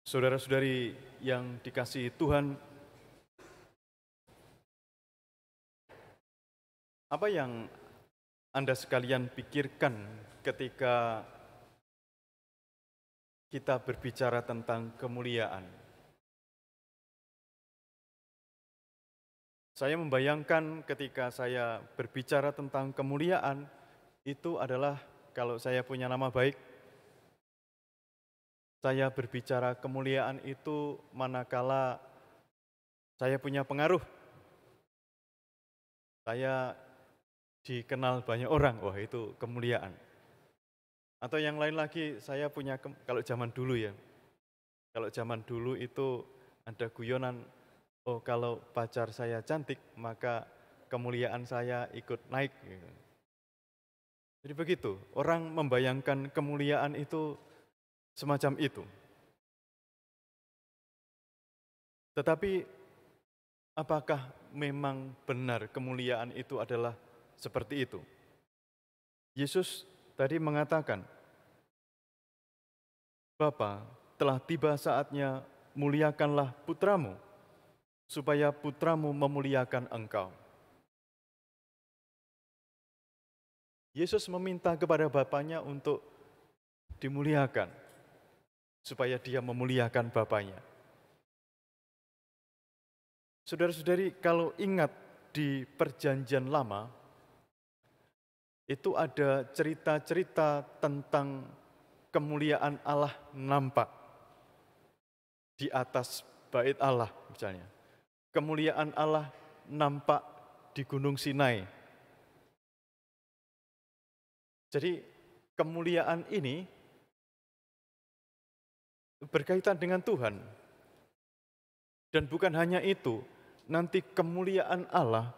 Saudara-saudari yang dikasihi Tuhan, apa yang Anda sekalian pikirkan ketika kita berbicara tentang kemuliaan? Saya membayangkan ketika saya berbicara tentang kemuliaan, itu adalah kalau saya punya nama baik, saya berbicara kemuliaan itu manakala saya punya pengaruh, saya dikenal banyak orang, wah itu kemuliaan. Atau yang lain lagi, saya punya, kalau zaman dulu ya, kalau zaman dulu itu ada guyonan, oh kalau pacar saya cantik, maka kemuliaan saya ikut naik. Gitu. Jadi begitu, orang membayangkan kemuliaan itu semacam itu. Tetapi apakah memang benar kemuliaan itu adalah seperti itu? Yesus tadi mengatakan, Bapa, telah tiba saatnya muliakanlah putramu, supaya putramu memuliakan engkau. Yesus meminta kepada Bapaknya untuk dimuliakan, supaya dia memuliakan Bapaknya. Saudara-saudari, kalau ingat di Perjanjian Lama, itu ada cerita-cerita tentang kemuliaan Allah nampak di atas bait Allah misalnya. Kemuliaan Allah nampak di Gunung Sinai. Jadi kemuliaan ini berkaitan dengan Tuhan. Dan bukan hanya itu, nanti kemuliaan Allah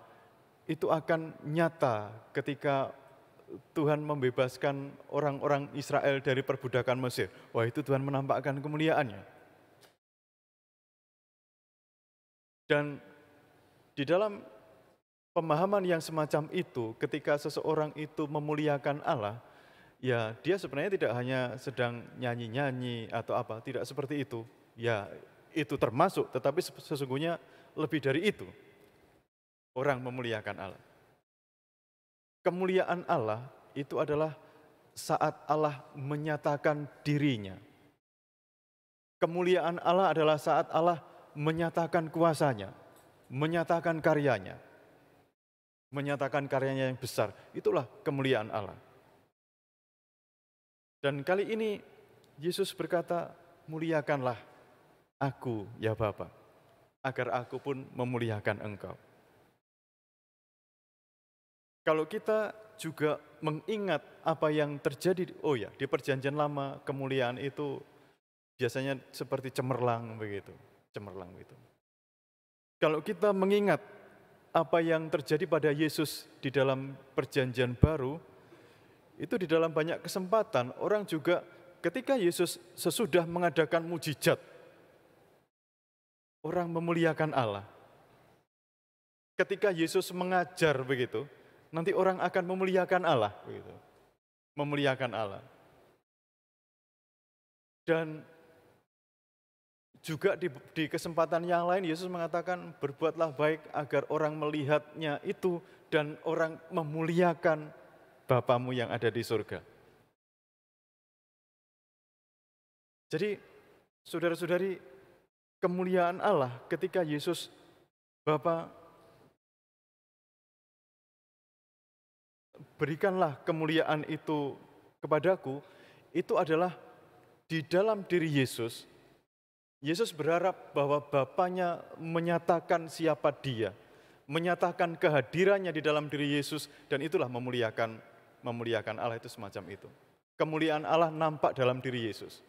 itu akan nyata ketika Tuhan membebaskan orang-orang Israel dari perbudakan Mesir. Wah, itu Tuhan menampakkan kemuliaannya. Dan di dalam pemahaman yang semacam itu, ketika seseorang itu memuliakan Allah, ya dia sebenarnya tidak hanya sedang nyanyi-nyanyi atau apa, tidak seperti itu. Ya itu termasuk, tetapi sesungguhnya lebih dari itu. Orang memuliakan Allah. Kemuliaan Allah itu adalah saat Allah menyatakan dirinya. Kemuliaan Allah adalah saat Allah menyatakan kuasanya, menyatakan karyanya, yang besar. Itulah kemuliaan Allah. Dan kali ini Yesus berkata, muliakanlah aku ya Bapa, agar aku pun memuliakan engkau. Kalau kita juga mengingat apa yang terjadi, oh ya, di Perjanjian Lama kemuliaan itu biasanya seperti cemerlang begitu, cemerlang begitu. Kalau kita mengingat apa yang terjadi pada Yesus di dalam Perjanjian Baru, itu di dalam banyak kesempatan orang juga ketika Yesus sesudah mengadakan mujizat, orang memuliakan Allah. Ketika Yesus mengajar begitu, nanti orang akan memuliakan Allah begitu. Memuliakan Allah. Dan juga di kesempatan yang lain Yesus mengatakan berbuatlah baik agar orang melihatnya itu dan orang memuliakan Bapamu yang ada di surga. Jadi saudara-saudari, kemuliaan Allah ketika Yesus, Bapa, berikanlah kemuliaan itu kepadaku, itu adalah di dalam diri Yesus. Yesus berharap bahwa Bapaknya menyatakan siapa Dia, menyatakan kehadirannya di dalam diri Yesus, dan itulah memuliakan Allah itu semacam itu. Kemuliaan Allah nampak dalam diri Yesus.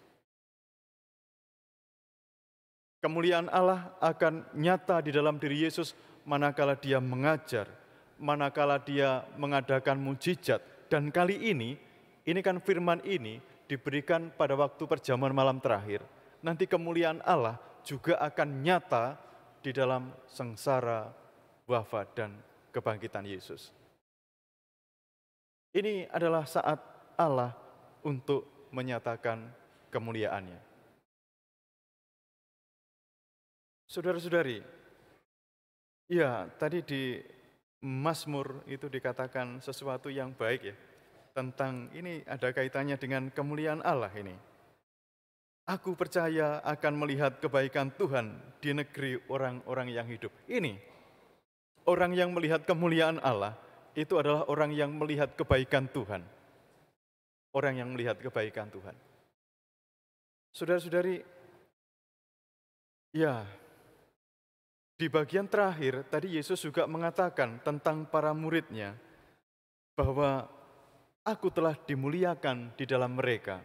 Kemuliaan Allah akan nyata di dalam diri Yesus manakala Dia mengajar, manakala Dia mengadakan mujizat. Dan kali ini kan firman ini diberikan pada waktu perjamuan malam terakhir. Nanti kemuliaan Allah juga akan nyata di dalam sengsara, wafat, dan kebangkitan Yesus. Ini adalah saat Allah untuk menyatakan kemuliaannya. Saudara-saudari, ya tadi di Mazmur itu dikatakan sesuatu yang baik ya. Tentang ini ada kaitannya dengan kemuliaan Allah ini. Aku percaya akan melihat kebaikan Tuhan di negeri orang-orang yang hidup. Ini, orang yang melihat kemuliaan Allah, itu adalah orang yang melihat kebaikan Tuhan. Orang yang melihat kebaikan Tuhan. Saudara-saudari, ya, di bagian terakhir, tadi Yesus juga mengatakan tentang para muridnya, bahwa aku telah dimuliakan di dalam mereka.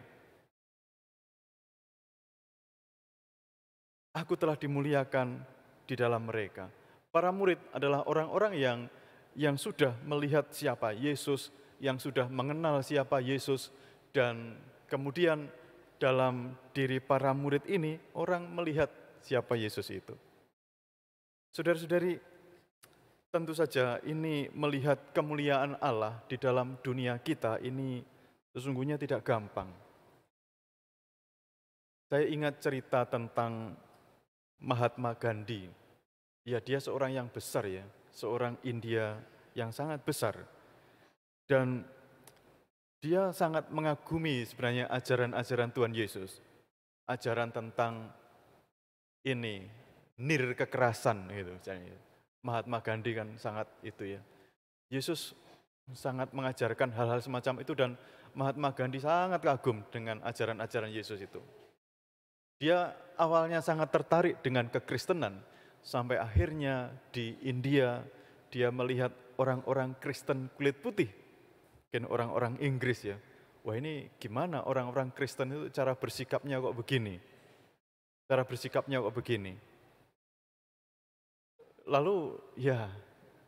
Aku telah dimuliakan di dalam mereka. Para murid adalah orang-orang yang sudah melihat siapa Yesus, yang sudah mengenal siapa Yesus, dan kemudian dalam diri para murid ini, orang melihat siapa Yesus itu. Saudara-saudari, tentu saja ini melihat kemuliaan Allah di dalam dunia kita ini sesungguhnya tidak gampang. Saya ingat cerita tentang Mahatma Gandhi. Ya, dia seorang yang besar ya, seorang India yang sangat besar. Dan dia sangat mengagumi sebenarnya ajaran-ajaran Tuhan Yesus. Ajaran tentang ini, kekerasan gitu. Mahatma Gandhi kan sangat itu ya. Yesus sangat mengajarkan hal-hal semacam itu dan Mahatma Gandhi sangat kagum dengan ajaran-ajaran Yesus itu. Dia awalnya sangat tertarik dengan kekristenan, sampai akhirnya di India dia melihat orang-orang Kristen kulit putih, mungkin orang-orang Inggris ya. Wah, ini gimana orang-orang Kristen itu cara bersikapnya kok begini? Cara bersikapnya kok begini? Lalu ya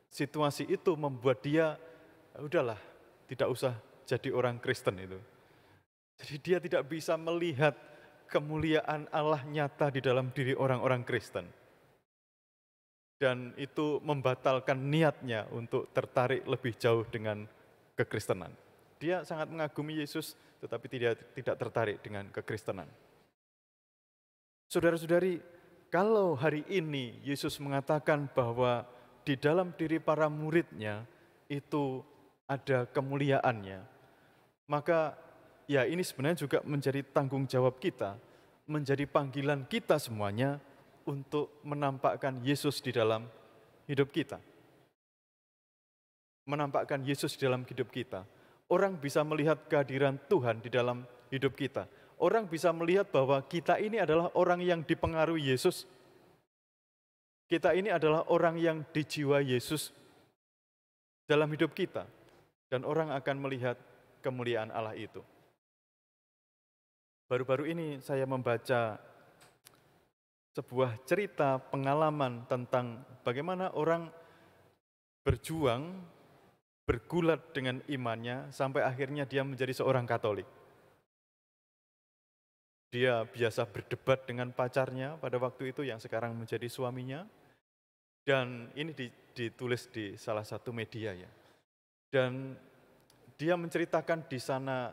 situasi itu membuat dia, udahlah, tidak usah jadi orang Kristen itu. Jadi dia tidak bisa melihat kemuliaan Allah nyata di dalam diri orang-orang Kristen. Dan itu membatalkan niatnya untuk tertarik lebih jauh dengan kekristenan. Dia sangat mengagumi Yesus, tetapi tidak tertarik dengan kekristenan. Saudara-saudari, kalau hari ini Yesus mengatakan bahwa di dalam diri para muridnya itu ada kemuliaannya, maka ya ini sebenarnya juga menjadi tanggung jawab kita, menjadi panggilan kita semuanya untuk menampakkan Yesus di dalam hidup kita. Menampakkan Yesus di dalam hidup kita. Orang bisa melihat kehadiran Tuhan di dalam hidup kita. Orang bisa melihat bahwa kita ini adalah orang yang dipengaruhi Yesus. Kita ini adalah orang yang dijiwai Yesus dalam hidup kita. Dan orang akan melihat kemuliaan Allah itu. Baru-baru ini saya membaca sebuah cerita pengalaman tentang bagaimana orang berjuang, bergulat dengan imannya, sampai akhirnya dia menjadi seorang Katolik. Dia biasa berdebat dengan pacarnya pada waktu itu yang sekarang menjadi suaminya, dan ini ditulis di salah satu media ya. Dan dia menceritakan di sana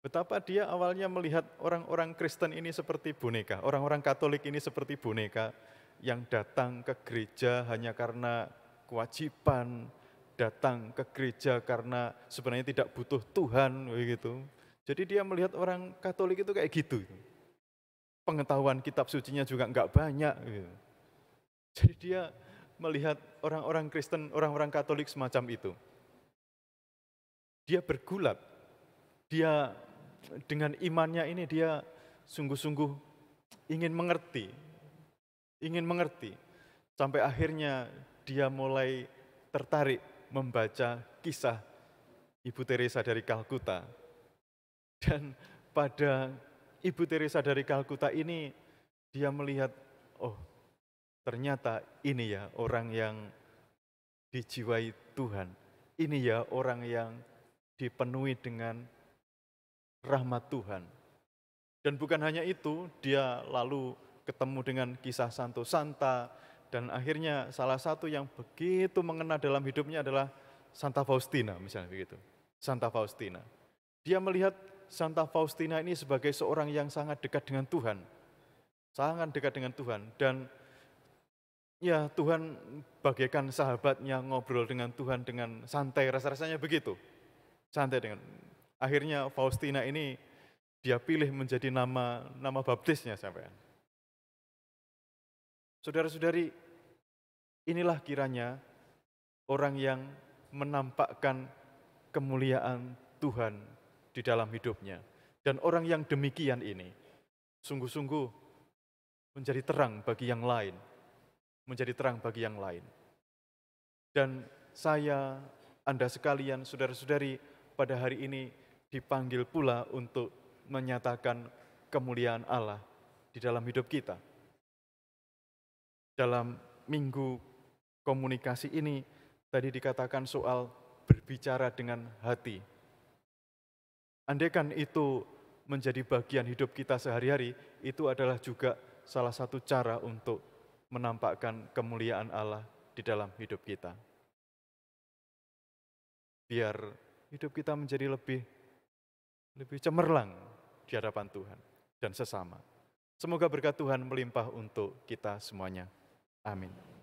betapa dia awalnya melihat orang-orang Kristen ini seperti boneka, orang-orang Katolik ini seperti boneka yang datang ke gereja hanya karena kewajiban, datang ke gereja karena sebenarnya tidak butuh Tuhan, begitu. Jadi dia melihat orang Katolik itu kayak gitu. Pengetahuan kitab sucinya juga enggak banyak. Gitu. Jadi dia melihat orang-orang Kristen, orang-orang Katolik semacam itu. Dia bergulat, dia dengan imannya ini dia sungguh-sungguh ingin mengerti, sampai akhirnya dia mulai tertarik membaca kisah Ibu Teresa dari Kalkuta. Dan pada Ibu Teresa dari Kalkuta ini dia melihat, oh ternyata ini ya orang yang dijiwai Tuhan, ini ya orang yang dipenuhi dengan rahmat Tuhan. Dan bukan hanya itu, dia lalu ketemu dengan kisah Santo Santa, dan akhirnya salah satu yang begitu mengena dalam hidupnya adalah Santa Faustina, misalnya begitu. Santa Faustina. Dia melihat Santa Faustina ini sebagai seorang yang sangat dekat dengan Tuhan. Sangat dekat dengan Tuhan. Dan Ya Tuhan bagaikan sahabatnya ngobrol dengan Tuhan dengan santai, rasa-rasanya begitu. Santai dengan akhirnya Faustina ini dia pilih menjadi nama nama baptisnya sampean. Saudara-saudari, inilah kiranya orang yang menampakkan kemuliaan Tuhan di dalam hidupnya. Dan orang yang demikian ini sungguh-sungguh menjadi terang bagi yang lain, menjadi terang bagi yang lain. Dan saya, Anda sekalian, saudara-saudari, pada hari ini dipanggil pula untuk menyatakan kemuliaan Allah di dalam hidup kita. Dalam minggu komunikasi ini, tadi dikatakan soal berbicara dengan hati. Andaikan itu menjadi bagian hidup kita sehari-hari, itu adalah juga salah satu cara untuk menampakkan kemuliaan Allah di dalam hidup kita. Biar hidup kita menjadi lebih cemerlang di hadapan Tuhan dan sesama. Semoga berkat Tuhan melimpah untuk kita semuanya. Amin.